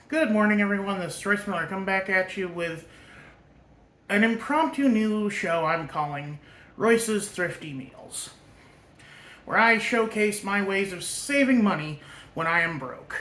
Good morning, everyone. This is Royce Miller coming back at you with an impromptu new show I'm calling Royce's Thrifty Meals, where I showcase my ways of saving money when I am broke.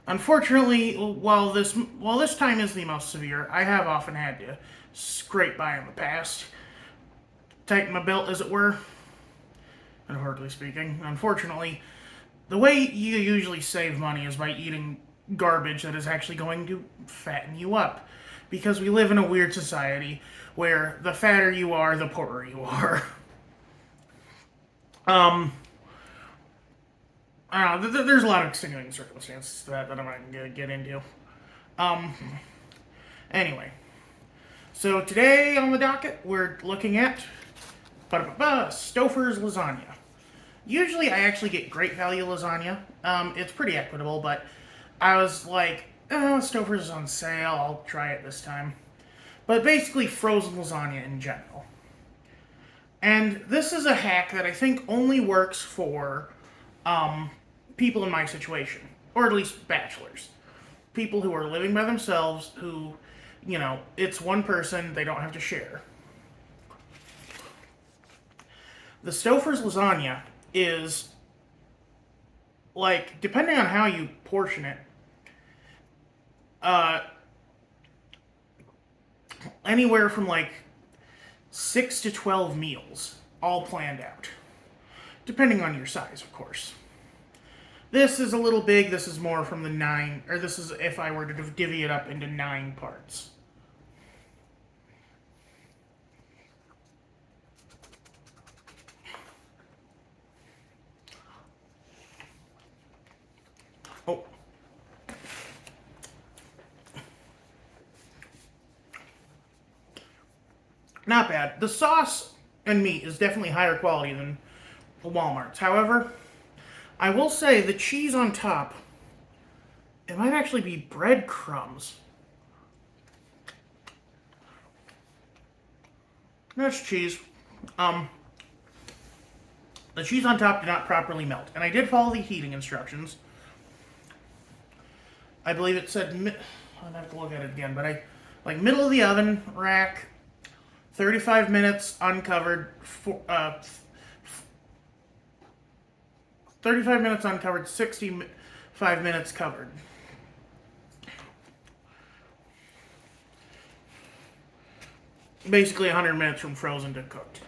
Unfortunately, while this time is the most severe, I have often had to scrape by in the past, tighten my belt, as it were, metaphorically speaking. Unfortunately, the way you usually save money is by eating garbage that is actually going to fatten you up. Because we live in a weird society where the fatter you are, the poorer you are. um, I don't know, there's a lot of extenuating circumstances to that I'm not going to get into. Um, anyway, so today on the docket, we're looking at Stouffer's lasagna. Usually, I actually get great value lasagna. It's pretty equitable, but I was like, oh, Stouffer's is on sale. I'll try it this time. But basically, frozen lasagna in general. And this is a hack that I think only works for people in my situation, or at least bachelors. People who are living by themselves, who, it's one person, they don't have to share. The Stouffer's lasagna is, like, depending on how you portion it, anywhere from like 6 to 12 meals, all planned out. Depending on your size, of course. This is a little big. This is more from the 9, or this is if I were to divvy it up into 9 parts. Oh. Not bad. The sauce and meat is definitely higher quality than Walmart's. However, I will say the cheese on top, it might actually be breadcrumbs. That's cheese. The cheese on top did not properly melt, and I did follow the heating instructions. I believe it said, I'd have to look at it again, but middle of the oven rack, 35 minutes uncovered, 35 minutes uncovered, 65 minutes covered. Basically 100 minutes from frozen to cooked.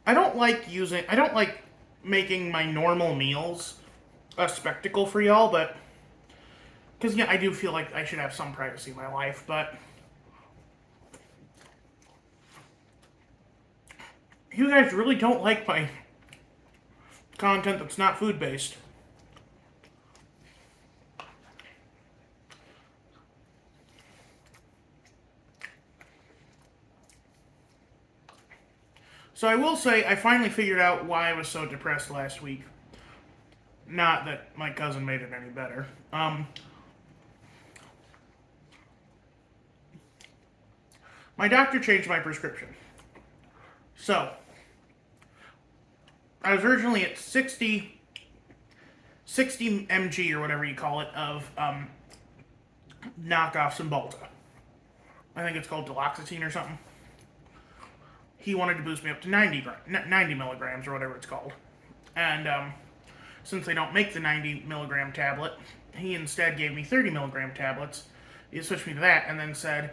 I don't like making my normal meals a spectacle for y'all, but because I do feel like I should have some privacy in my life, but you guys really don't like my content that's not food based. So I will say I finally figured out why I was so depressed last week. Not that my cousin made it any better. My doctor changed my prescription. So, I was originally at 60 mg or whatever you call it of knockoff Cymbalta. I think it's called duloxetine or something. He wanted to boost me up to 90 milligrams or whatever it's called. And since they don't make the 90 milligram tablet, he instead gave me 30 milligram tablets. He switched me to that and then said,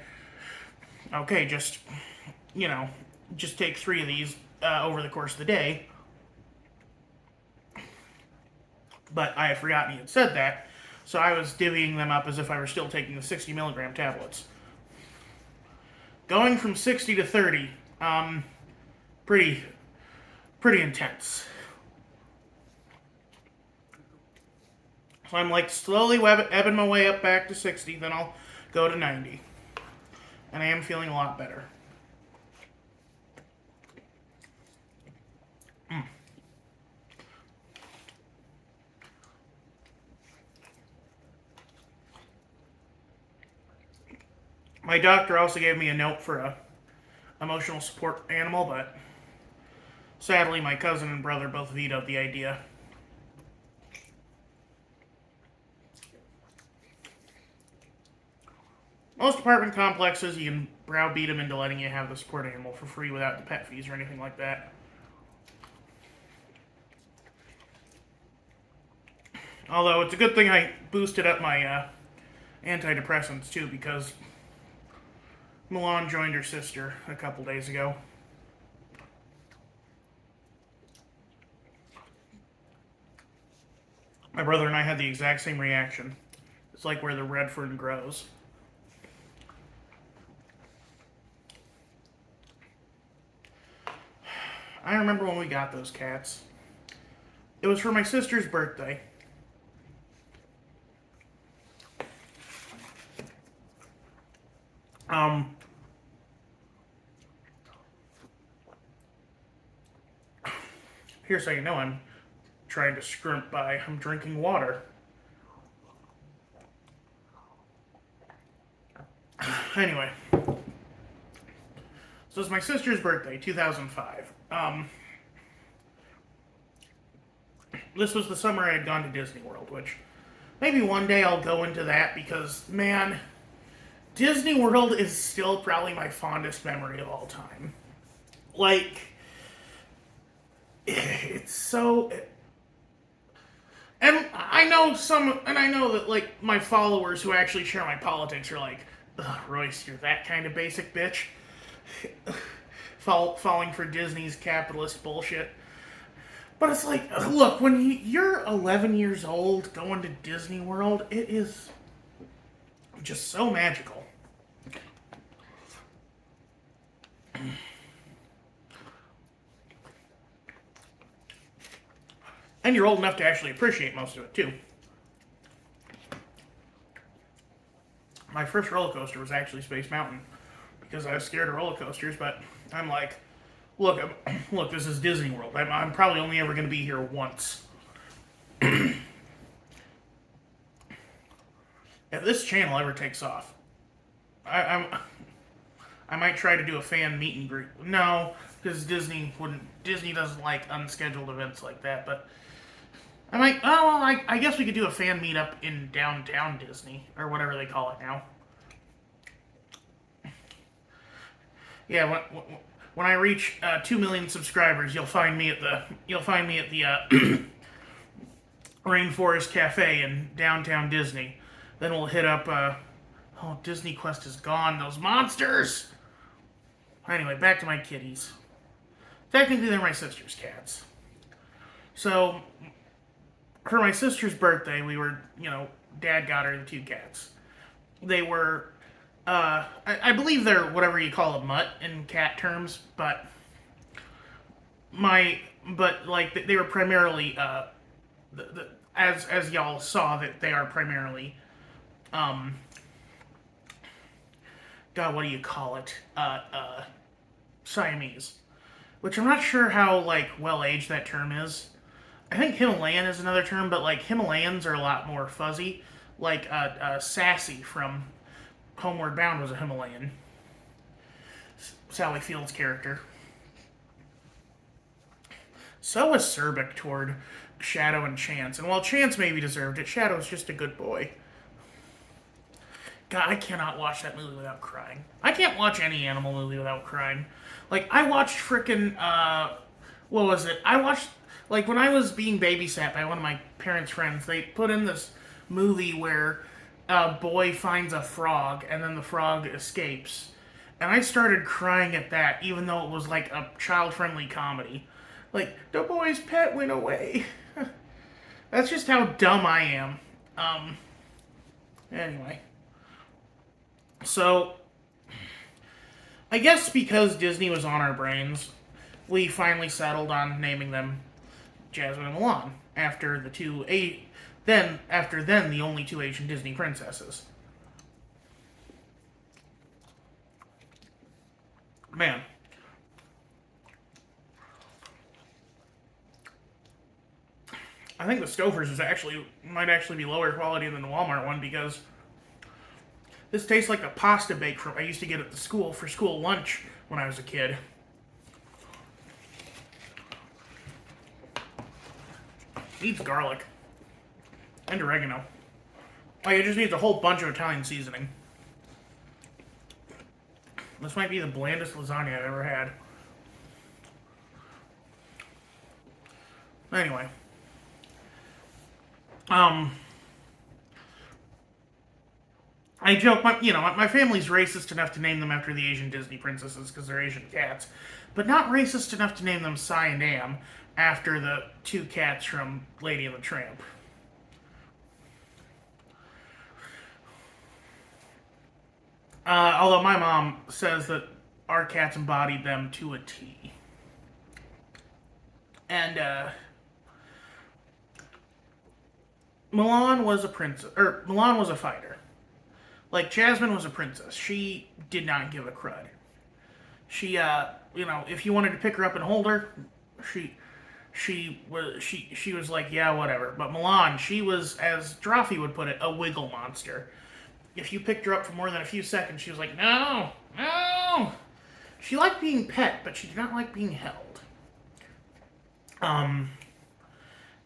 okay, just take 3 of these over the course of the day. But I had forgotten he had said that, so I was divvying them up as if I were still taking the 60 milligram tablets. Going from 60 to 30, pretty intense. So I'm like slowly ebbing my way up back to 60, then I'll go to 90. And I am feeling a lot better. My doctor also gave me a note for a emotional support animal, but Sadly, my cousin and brother both vetoed the idea. Most apartment complexes, you can browbeat them into letting you have the support animal for free without the pet fees or anything like that. Although, it's a good thing I boosted up my antidepressants, too, because Milan joined her sister a couple days ago. My brother and I had the exact same reaction. It's like where the red fern grows. I remember when we got those cats. It was for my sister's birthday. Here's how you know I'm trying to scrimp by. I'm drinking water. Anyway. So it's my sister's birthday, 2005. This was the summer I had gone to Disney World, which maybe one day I'll go into that because, man, Disney World is still probably my fondest memory of all time. Like, it's so... And I know that, like, my followers who actually share my politics are like, ugh, Royce, you're that kind of basic bitch. Falling for Disney's capitalist bullshit. But it's like, look, when you're 11 years old going to Disney World, it is just so magical. And you're old enough to actually appreciate most of it, too. My first roller coaster was actually Space Mountain, because I was scared of roller coasters, but I'm like, look, this is Disney World. I'm probably only ever going to be here once. If this channel ever takes off, I might try to do a fan meet and greet. No, because Disney doesn't like unscheduled events like that, but I might, I guess we could do a fan meetup in downtown Disney, or whatever they call it now. Yeah, when I reach 2 million subscribers, you'll find me at the Rainforest Cafe in downtown Disney. Then we'll hit up, Disney Quest is gone, those monsters! Anyway, back to my kitties. Technically, they're my sister's cats. So, for my sister's birthday, we were, Dad got her the 2 cats. They were, I believe they're whatever you call a mutt in cat terms, but they were primarily, as y'all saw, that they are primarily, God, what do you call it? Siamese. Which I'm not sure how, well-aged that term is. I think Himalayan is another term, but, Himalayans are a lot more fuzzy. Sassy from Homeward Bound was a Himalayan. Sally Field's character. So was Cerbic toward Shadow and Chance. And while Chance maybe deserved it, Shadow's just a good boy. God, I cannot watch that movie without crying. I can't watch any animal movie without crying. I watched frickin', what was it? I watched, when I was being babysat by one of my parents' friends, they put in this movie where a boy finds a frog, and then the frog escapes. And I started crying at that, even though it was, a child-friendly comedy. The boy's pet went away. That's just how dumb I am. Anyway. So, I guess because Disney was on our brains, we finally settled on naming them Jasmine and Milan, after the only 2 Asian Disney princesses. Man. I think the Stouffer's might actually be lower quality than the Walmart one, because this tastes like the pasta bake I used to get at the school for school lunch when I was a kid. Needs garlic. And oregano. Like, it just needs a whole bunch of Italian seasoning. This might be the blandest lasagna I've ever had. Anyway. I joke, my family's racist enough to name them after the Asian Disney princesses because they're Asian cats, but not racist enough to name them Cy and Am after the two cats from Lady and the Tramp. Although my mom says that our cats embodied them to a T. And, Milan was a princess, or Milan was a fighter. Like, Jasmine was a princess. She did not give a crud. She, if you wanted to pick her up and hold her, she was like, yeah, whatever. But Milan, she was, as Drawfee would put it, a wiggle monster. If you picked her up for more than a few seconds, she was like, no, no. She liked being pet, but she did not like being held. And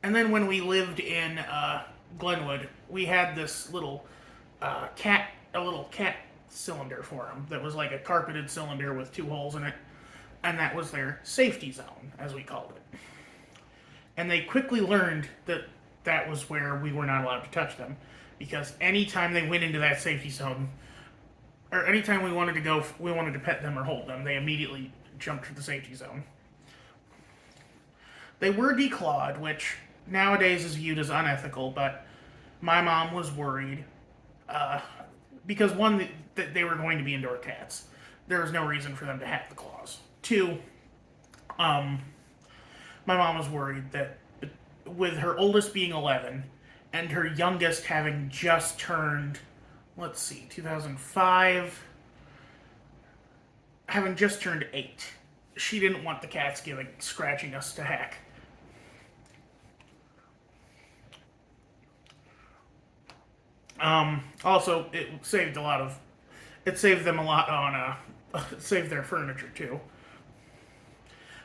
then when we lived in Glenwood, we had this little cat cylinder for them that was like a carpeted cylinder with 2 holes in it, and that was their safety zone, as we called it. And they quickly learned that that was where we were not allowed to touch them, because anytime they went into that safety zone, or anytime we wanted to pet them or hold them, they immediately jumped to the safety zone. They were declawed, which nowadays is viewed as unethical, but my mom was worried because, one, that they were going to be indoor cats. There was no reason for them to have the claws. 2, my mom was worried that with her oldest being 11 and her youngest having just turned, 2005, having just turned 8, she didn't want the cats scratching us to heck. Also, it saved them a lot on, it saved their furniture too.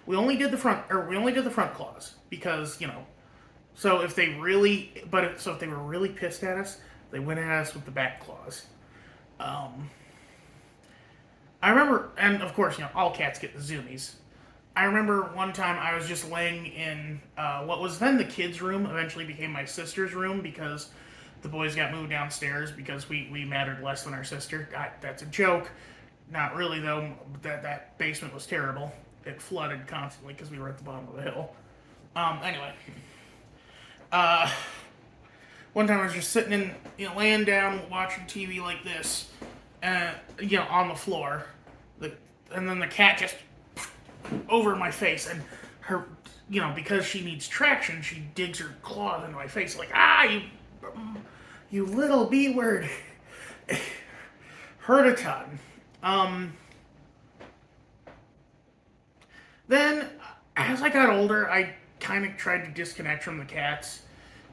We only did the front claws because, so if they were really pissed at us, they went at us with the back claws. I remember, and of course, all cats get the zoomies. I remember one time I was just laying in what was then the kids' room, eventually became my sister's room because the boys got moved downstairs because we mattered less than our sister. That's a joke. Not really, though. That basement was terrible. It flooded constantly because we were at the bottom of the hill. Anyway. One time I was just sitting in, laying down, watching TV like this, on the floor. And then the cat just over my face, and her, because she needs traction, she digs her claws into my face like, you little B-word. Hurt a ton. Then, as I got older, I kind of tried to disconnect from the cats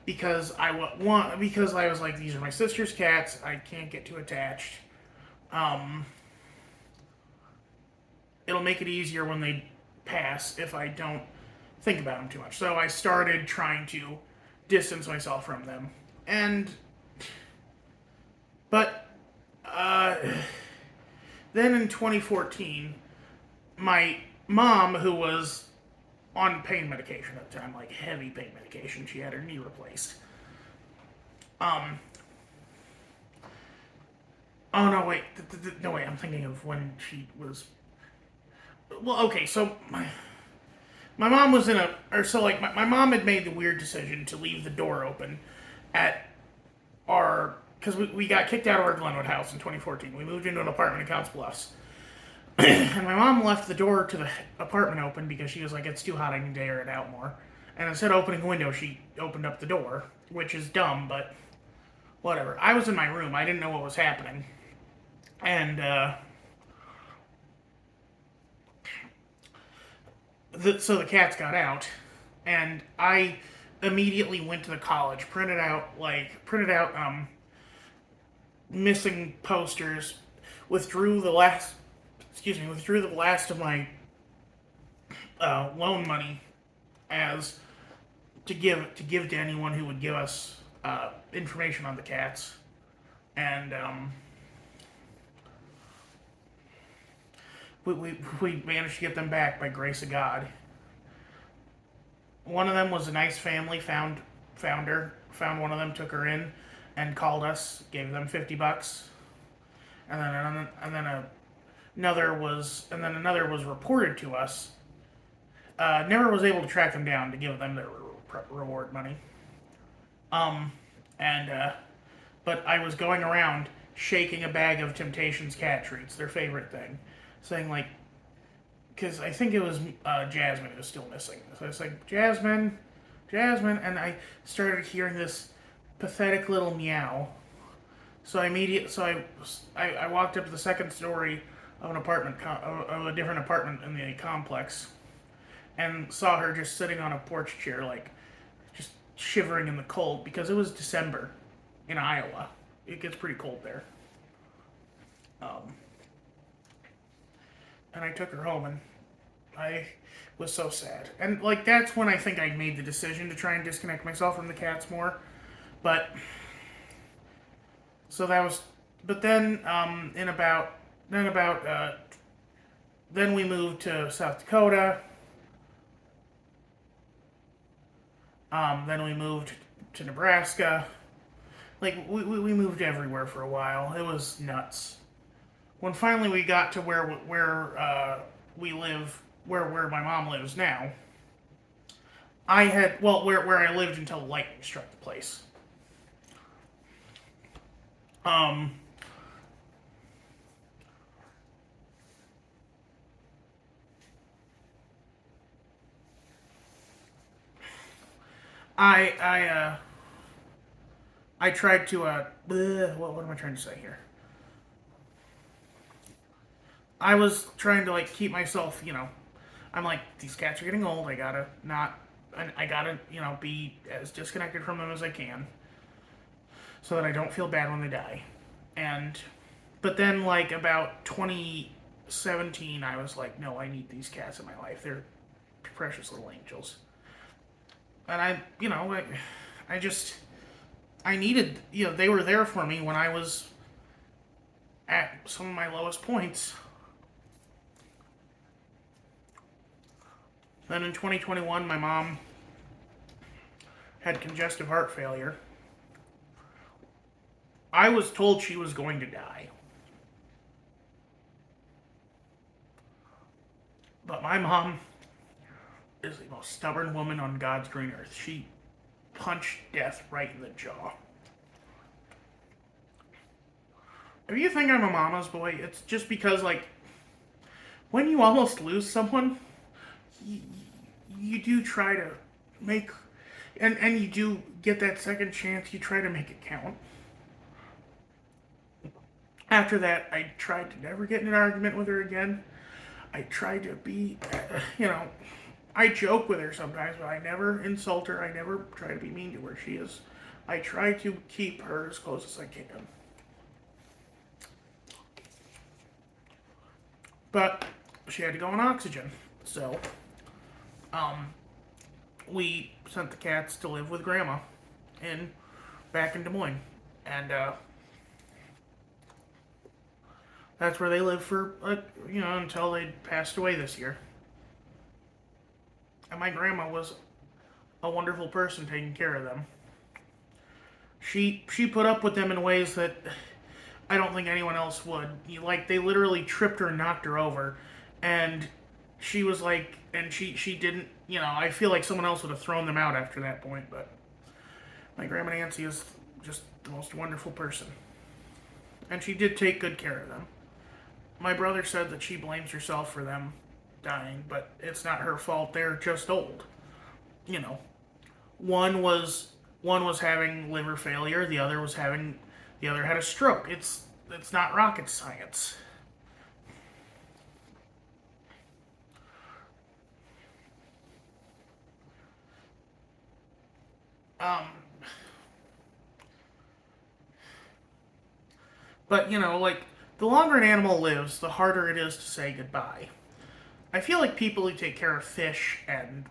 because I was like, these are my sister's cats. I can't get too attached. It'll make it easier when they pass if I don't think about them too much. So I started trying to distance myself from them. But then in 2014, my mom, who was on pain medication at the time, like heavy pain medication, she had her knee replaced. Oh no, wait, no wait, I'm thinking of when she was. Well, okay, so my mom was my mom had made the weird decision to leave the door open at because we got kicked out of our Glenwood house in 2014. We moved into an apartment in Council Bluffs. And my mom left the door to the apartment open because she was like, it's too hot, I need to air it out more. And instead of opening a window, she opened up the door, which is dumb, but whatever. I was in my room. I didn't know what was happening. And, so the cats got out, and I immediately went to the college, printed out missing posters, withdrew the last of my loan money as to give to anyone who would give us information on the cats, and we managed to get them back by grace of God. One of them was a nice family, found one of them, took her in, and called us, gave them $50, and then another was reported to us. Never was able to track them down to give them their reward money. And but I was going around shaking a bag of Temptations cat treats, their favorite thing, saying like, because I think it was Jasmine who was still missing. So I was like, Jasmine, Jasmine, and I started hearing this pathetic little meow. So I walked up to the second story of of a different apartment in the complex, and saw her just sitting on a porch chair, like just shivering in the cold because it was December in Iowa. It gets pretty cold there. And I took her home, and I was so sad. And like that's when I think I made the decision to try and disconnect myself from the cats more. But so that was. But then then we moved to South Dakota. Then we moved to Nebraska. Like we moved everywhere for a while. It was nuts. When finally we got to where we live, where my mom lives now, where I lived until lightning struck the place. I tried to what am I trying to say here? I was trying to like keep myself, I'm like, these cats are getting old. I gotta be as disconnected from them as I can, so that I don't feel bad when they die. But then like about 2017, I was like, no, I need these cats in my life. They're precious little angels, and I needed, they were there for me when I was at some of my lowest points. Then in 2021, my mom had congestive heart failure. I was told she was going to die. But my mom is the most stubborn woman on God's green earth. She punched death right in the jaw. If you think I'm a mama's boy, it's just because, like, when you almost lose someone, you do try to make, and you do get that second chance, you try to make it count. After that, I tried to never get in an argument with her again. I tried to be, I joke with her sometimes, but I never insult her. I never try to be mean to her. I try to keep her as close as I can. But she had to go on oxygen. So, we sent the cats to live with Grandma back in Des Moines. And, that's where they lived for, until they passed away this year. And my grandma was a wonderful person taking care of them. She put up with them in ways that I don't think anyone else would. They literally tripped her and knocked her over. And she was like, and she didn't, I feel like someone else would have thrown them out after that point. But my Grandma Nancy is just the most wonderful person. And she did take good care of them. My brother said that she blames herself for them dying, but it's not her fault. They're just old. One was having liver failure. The other had a stroke. It's not rocket science. But the longer an animal lives, the harder it is to say goodbye. I feel like people who take care of fish and,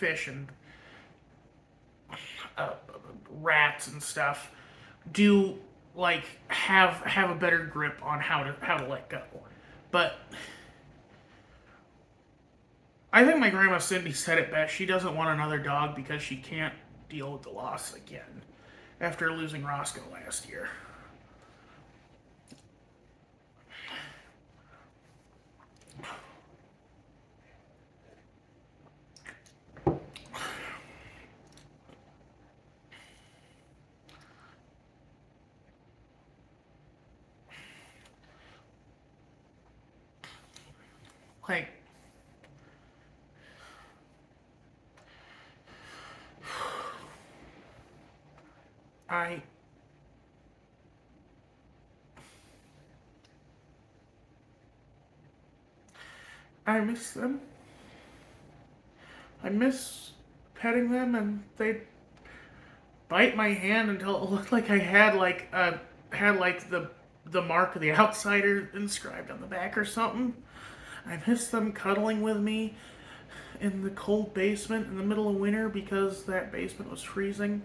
fish and uh, rats and stuff do like have a better grip on how to let go. But I think my grandma Cindy said it best. She doesn't want another dog because she can't deal with the loss again after losing Roscoe last year. Like, I I miss them. I miss petting them, and they'd bite my hand until it looked like I had like the mark of the outsider inscribed on the back or something. I miss them cuddling with me in the cold basement in the middle of winter because that basement was freezing,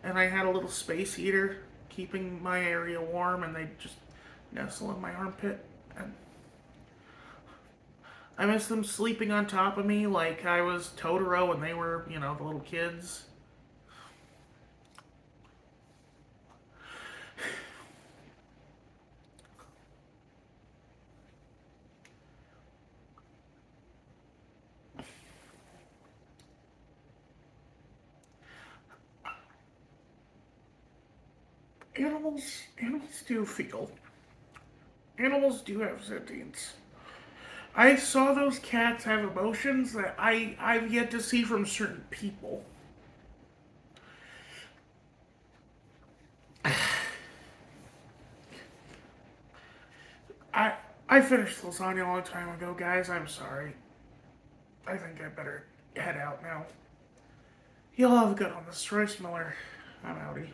and I had a little space heater keeping my area warm, and they'd just nestle in my armpit. And I miss them sleeping on top of me like I was Totoro when they were, the little kids. Animals do feel. Animals do have sentience. I saw those cats have emotions that I've yet to see from certain people. I I finished lasagna a long time ago, guys. I'm sorry. I think I better head out now. Y'all have a good one. This is Royce Miller. I'm outie.